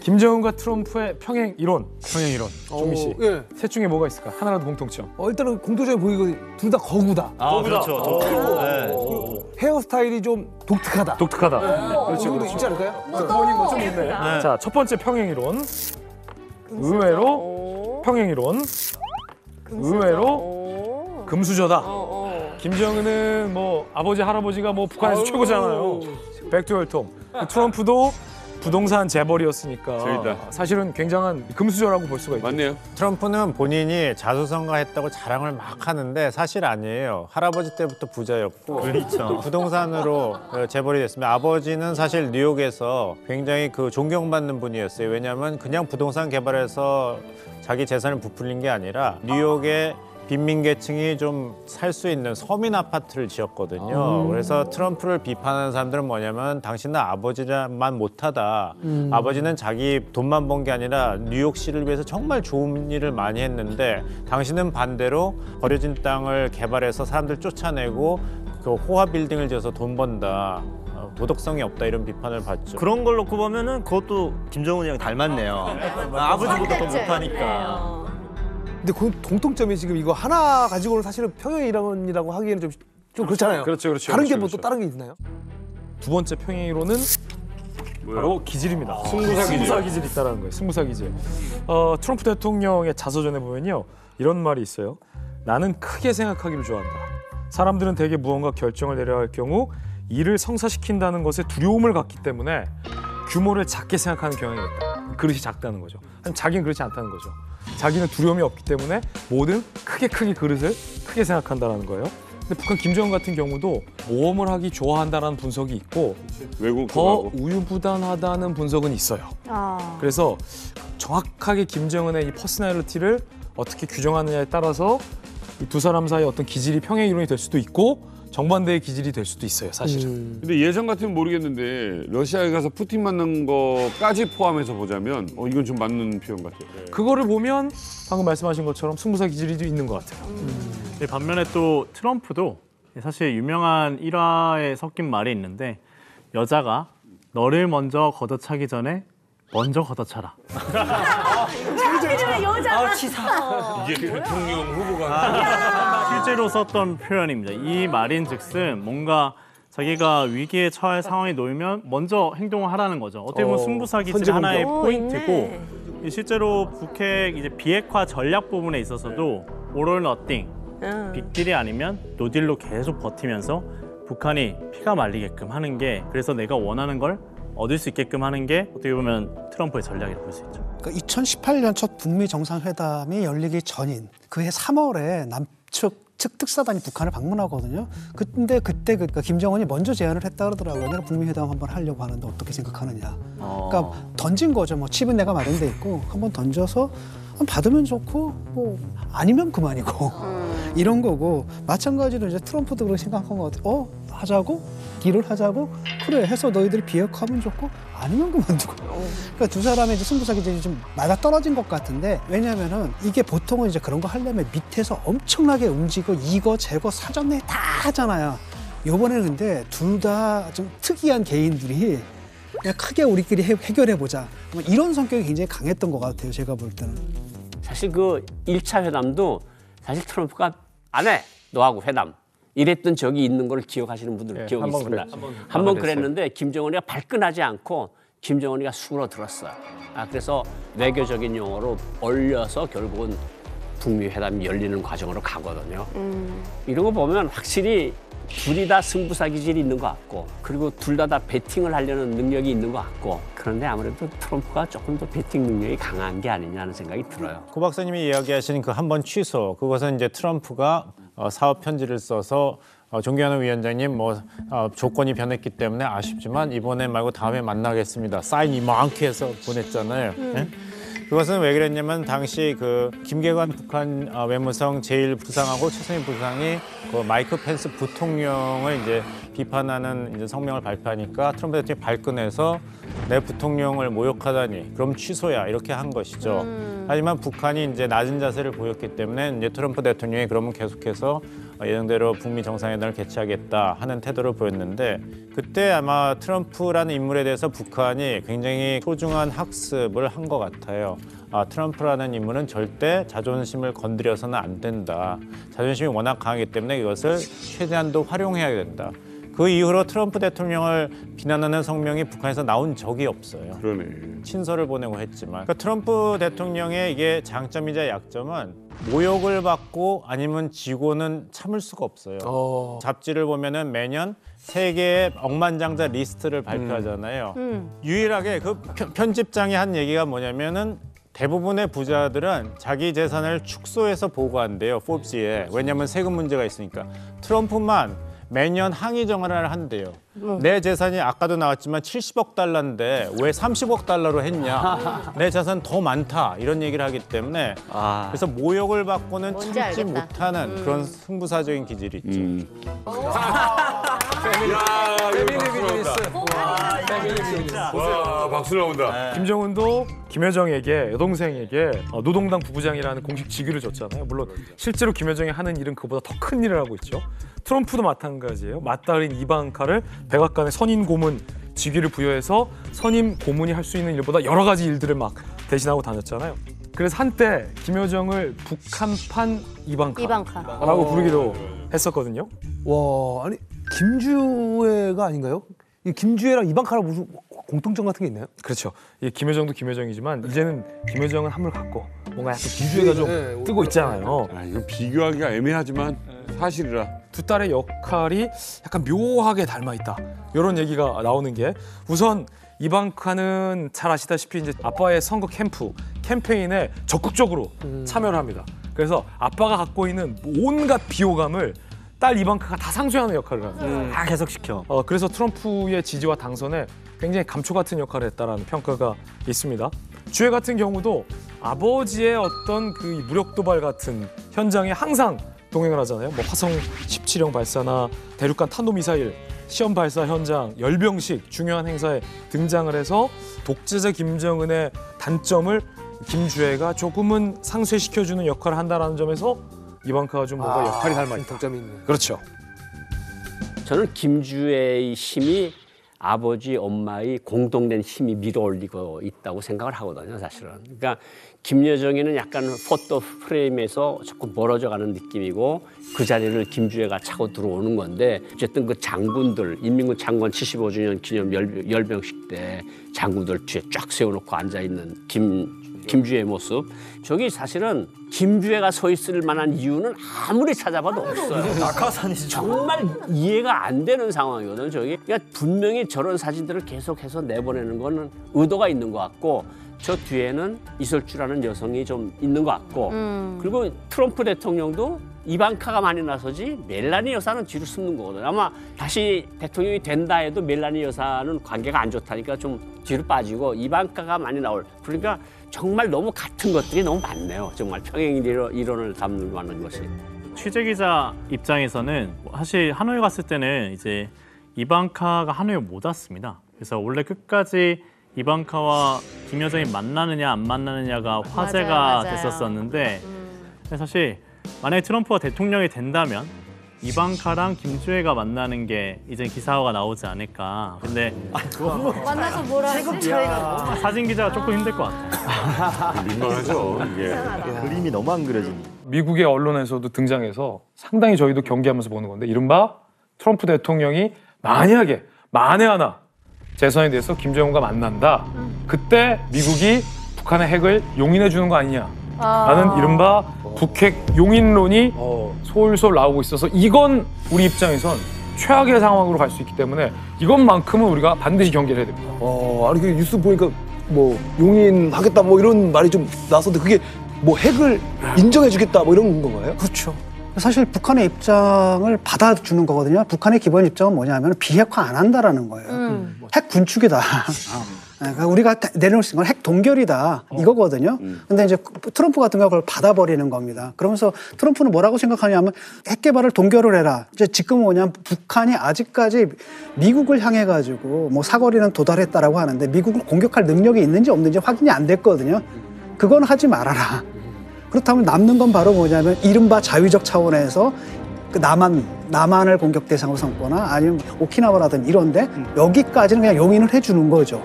김정은과 트럼프의 평행 이론. 종민 씨. 예. 셋 중에 뭐가 있을까? 하나라도 공통점. 일단은 공통점이 보이고 둘 다 거구다. 그렇죠. 헤어스타일이 좀 독특하다. 독특하다. 그렇죠. 정도 있지 않을까요? 부모님 뭐좀 있네. 자, 첫 번째 평행 이론. 의외로 평행 이론. 의외로 금수저다. 김정은은 뭐 아버지 할아버지가 뭐 북한에서 최고잖아요. 백두혈통. 트럼프도 부동산 재벌이었으니까 사실은 굉장한 금수저라고 볼 수가 있죠. 맞네요. 트럼프는 본인이 자수성가했다고 자랑을 막 하는데 사실 아니에요. 할아버지 때부터 부자였고 그렇죠. 부동산으로 재벌이 됐습니다. 아버지는 사실 뉴욕에서 굉장히 그 존경받는 분이었어요. 왜냐하면 그냥 부동산 개발해서 자기 재산을 부풀린 게 아니라 뉴욕의 빈민계층이 좀 살 수 있는 서민 아파트를 지었거든요. 그래서 트럼프를 비판하는 사람들은 뭐냐면 당신은 아버지만 못하다. 아버지는 자기 돈만 번 게 아니라 뉴욕시를 위해서 정말 좋은 일을 많이 했는데 당신은 반대로 버려진 땅을 개발해서 사람들 쫓아내고 그 호화 빌딩을 지어서 돈 번다. 도덕성이 없다 이런 비판을 받죠. 그런 걸 놓고 보면은 그것도 김정은이랑 닮았네요. 아버지보다 더 못하니까. 근데 그 공통점이 지금 이거 하나 가지고는 사실은 평행 이론이라고 하기에는 좀 그렇잖아요. 그렇죠. 다른 게 뭐 또 다른 게 있나요? 두 번째 평행 이론은 바로 기질입니다. 승부사 기질이 있다는 거예요. 승부사 기질. 트럼프 대통령의 자서전에 보면요. 이런 말이 있어요. 나는 크게 생각하기를 좋아한다. 사람들은 대개 무언가 결정을 내려야 할 경우 일을 성사시킨다는 것에 두려움을 갖기 때문에 규모를 작게 생각하는 경향이 있다. 그릇이 작다는 거죠. 아니면 자기는 그렇지 않다는 거죠. 자기는 두려움이 없기 때문에 뭐든 크게 그릇을 크게 생각한다는 거예요. 근데 북한 김정은 같은 경우도 모험을 하기 좋아한다는 분석이 있고 더 우유부단하다는 분석은 있어요. 그래서 정확하게 김정은의 이 퍼스널리티를 어떻게 규정하느냐에 따라서 이 두 사람 사이의 어떤 기질이 평행 이론이 될 수도 있고 정반대의 기질이 될 수도 있어요, 사실은. 근데 예전 같으면 모르겠는데 러시아에 가서 푸틴 만난 거까지 포함해서 보자면 이건 좀 맞는 표현 같아요. 그거를 보면 방금 말씀하신 것처럼 승부사 기질이 있는 것 같아요. 반면에 또 트럼프도 사실 유명한 일화에 섞인 말이 있는데 여자가 너를 먼저 걷어차기 전에 먼저 걷어차라. 이게 대통령 후보가 실제로 썼던 표현입니다. 이 말인즉슨 뭔가 자기가 위기에 처할 상황이 놓이면 먼저 행동을 하라는 거죠. 어떻게 보면 승부사 기질 하나의 포인트고 실제로 북핵 이제 비핵화 전략 부분에 있어서도 all or nothing, 빅딜이 아니면 노딜로 계속 버티면서 북한이 피가 말리게끔 하는 게 그래서 내가 원하는 걸 얻을 수 있게끔 하는 게 어떻게 보면 트럼프의 전략이라고 볼 수 있죠. 그러니까 2018년 첫 북미 정상회담이 열리기 전인 그해 3월에 남측 특사단이 북한을 방문하거든요. 근데 그때 김정은이 먼저 제안을 했다 그러더라고요. 내가 북미 회담 한번 하려고 하는데 어떻게 생각하느냐. 그러니까 던진 거죠. 뭐 칩은 내가 마련돼 있고 한번 던져서 받으면 좋고 뭐 아니면 그만이고 이런 거고 마찬가지로 이제 트럼프도 그렇게 생각한 것 같아요. 하자고? 딜을 하자고? 그래 해서 너희들이 비핵화하면 좋고 아니면 그만두고. 그러니까 두 사람의 이제 승부사 기질이 좀 맞아 떨어진 것 같은데 왜냐면은 이게 보통은 이제 그런 거 하려면 밑에서 엄청나게 움직이고 이거 저거 사전에 다 하잖아요. 요번에는 근데 둘 다 좀 특이한 개인들이 그냥 크게 우리끼리 해결해보자. 이런 성격이 굉장히 강했던 것 같아요. 제가 볼 때는. 사실 그 1차 회담도 사실 트럼프가 안 해. 너하고 회담. 이랬던 적이 있는 걸 기억하시는 분들 기억이 있습니다. 한 번 그랬는데 김정은이가 발끈하지 않고 김정은이가 수그러들었어요. 그래서 외교적인 용어로 얼려서 결국은 북미 회담이 열리는 과정으로 가거든요. 이런 거 보면 확실히 둘이 다 승부사 기질이 있는 것 같고 그리고 둘 다 배팅을 하려는 능력이 있는 것 같고 그런데 아무래도 트럼프가 조금 더 배팅 능력이 강한 게 아니냐는 생각이 들어요. 고 박사님이 이야기하신 그 한 번 취소 그것은 이제 트럼프가 사업 편지를 써서 존경하는 위원장님 조건이 변했기 때문에 아쉽지만 이번에 말고 다음에 만나겠습니다. 사인 이만큼 해서 보냈잖아요. 네? 그것은 왜 그랬냐면 당시 그 김계관 북한 외무성 제1부상하고 최선희 부상이 그 마이크 펜스 부통령을 이제 비판하는 이제 성명을 발표하니까 트럼프 대통령이 발끈해서 내 부통령을 모욕하다니 그럼 취소야 이렇게 한 것이죠. 하지만 북한이 이제 낮은 자세를 보였기 때문에 이제 트럼프 대통령이 그러면 계속해서 예정대로 북미 정상회담을 개최하겠다 하는 태도를 보였는데 그때 아마 트럼프라는 인물에 대해서 북한이 굉장히 소중한 학습을 한 것 같아요. 트럼프라는 인물은 절대 자존심을 건드려서는 안 된다. 자존심이 워낙 강하기 때문에 이것을 최대한도 활용해야 된다. 그 이후로 트럼프 대통령을 비난하는 성명이 북한에서 나온 적이 없어요. 그러네. 친서를 보내고 했지만 그러니까 트럼프 대통령의 이게 장점이자 약점은 모욕을 받고 아니면 지고는 참을 수가 없어요. 잡지를 보면은 매년 세계의 억만장자 리스트를 발표하잖아요. 유일하게 그 편집장이 한 얘기가 뭐냐면은 대부분의 부자들은 자기 재산을 축소해서 보고한대요. 포브스에. 왜냐하면 세금 문제가 있으니까. 트럼프만 매년 항의 전화를 한대요. 내 재산이 아까도 나왔지만 70억 달러인데 왜 30억 달러로 했냐. 내 재산 더 많다. 이런 얘기를 하기 때문에 그래서 모욕을 받고는 뭔지 참지 알겠다. 못하는 그런 승부사적인 기질이 있죠. 와, 박수 나온다. 김정은도 김여정에게 여동생에게 노동당 부부장이라는 공식 직위를 줬잖아요. 물론 실제로 김여정이 하는 일은 그보다 더 큰 일을 하고 있죠. 트럼프도 마찬가지예요. 맏딸인 이방카를 백악관의 선임 고문 직위를 부여해서 선임 고문이 할 수 있는 일보다 여러 가지 일들을 막 대신하고 다녔잖아요. 그래서 한때 김여정을 북한판 이방카라고 부르기도 했었거든요. 와, 아니 김주애가 아닌가요? 이 김주애랑 이방카랑 무슨 공통점 같은 게 있나요? 그렇죠. 이 김여정도 김여정이지만 이제는 김여정은 한물 갖고 뭔가 약간 김주애가 좀 뜨고 있잖아요. 이건 비교하기가 애매하지만 사실이라. 두 딸의 역할이 약간 묘하게 닮아 있다. 이런 얘기가 나오는 게 우선 이방카는 잘 아시다시피 이제 아빠의 선거 캠페인에 적극적으로 참여를 합니다. 그래서 아빠가 갖고 있는 온갖 비호감을 딸 이방카가 다 상쇄하는 역할을 합니다. 다 해석시켜. 그래서 트럼프의 지지와 당선에 굉장히 감초 같은 역할을 했다라는 평가가 있습니다. 주애 같은 경우도 아버지의 어떤 그 무력 도발 같은 현장에 항상 동행을 하잖아요. 뭐 화성 17형 발사나 대륙간 탄도미사일 시험 발사 현장, 열병식 중요한 행사에 등장을 해서 독재자 김정은의 단점을 김주애가 조금은 상쇄시켜주는 역할을 한다는 점에서 이방카가 좀 뭔가 역할이 닮아 있다. 장점이 있네. 그렇죠. 저는 김주애의 힘이 아버지, 엄마의 공동된 힘이 밀어올리고 있다고 생각을 하거든요, 사실은. 그러니까 김여정이는 약간 포토 프레임에서 자꾸 멀어져가는 느낌이고 그 자리를 김주애가 차고 들어오는 건데 어쨌든 그 장군들, 인민군 창건 75주년 기념 열병식 때 장군들 뒤에 쫙 세워놓고 앉아있는 김주애의 모습. 저기 사실은 김주애가 서 있을 만한 이유는 아무리 찾아봐도 없어요. 낙하산이죠. 정말 이해가 안 되는 상황이거든요. 저기 그러니까 분명히 저런 사진들을 계속해서 내보내는 거는 의도가 있는 것 같고 저 뒤에는 이설주라는 여성이 좀 있는 것 같고 그리고 트럼프 대통령도 이방카가 많이 나서지 멜라니 여사는 뒤로 숨는 거거든요. 아마 다시 대통령이 된다 해도 멜라니 여사는 관계가 안 좋다니까 좀 뒤로 빠지고 이방카가 많이 나올. 그러니까 정말 너무 같은 것들이 너무 많네요. 정말 평행 이론을 담는 많은 것이. 취재 기자 입장에서는 사실 하노이 갔을 때는 이제 이방카가 하노이에 못 왔습니다. 그래서 원래 끝까지 이방카와 김여정이 만나느냐 안 만나느냐가 화제가 맞아요. 됐었었는데 사실 만약에 트럼프가 대통령이 된다면 이방카랑 김주애가 만나는 게 이제 기사화가 나오지 않을까. 근데 만나서 뭐라 하지? 사진 기자가 조금 힘들 것 같아요. 민망하죠, 이게. 그림이 너무 안 그려집니다. 미국의 언론에서도 등장해서 상당히 저희도 경계하면서 보는 건데 이른바 트럼프 대통령이 만약에 만에 하나 재선에 대해서 김정은과 만난다. 그때 미국이 북한의 핵을 용인해 주는 거 아니냐. 라는 이른바 북핵 용인론이 솔솔 나오고 있어서 이건 우리 입장에선 최악의 상황으로 갈 수 있기 때문에 이것만큼은 우리가 반드시 경계를 해야 됩니다. 아니 그 뉴스 보니까 뭐 용인하겠다 뭐 이런 말이 좀 나왔었는데 그게 뭐 핵을 인정해주겠다 뭐 이런 건가요? 그렇죠. 사실 북한의 입장을 받아주는 거거든요. 북한의 기본 입장은 뭐냐면 비핵화 안 한다라는 거예요. 핵 군축이다. 그러니까 우리가 내놓을 수 있는 건 핵 동결이다 이거거든요. 근데 이제 트럼프 같은 경우는 그걸 받아버리는 겁니다. 그러면서 트럼프는 뭐라고 생각하냐면 핵 개발을 동결을 해라. 이제 지금 뭐냐면 북한이 아직까지 미국을 향해 가지고 뭐 사거리는 도달했다라고 하는데 미국을 공격할 능력이 있는지 없는지 확인이 안 됐거든요. 그건 하지 말아라. 그렇다면 남는 건 바로 뭐냐면 이른바 자위적 차원에서 그 남한을 공격 대상으로 삼거나 아니면 오키나와라든 이런데 여기까지는 그냥 용인을 해주는 거죠.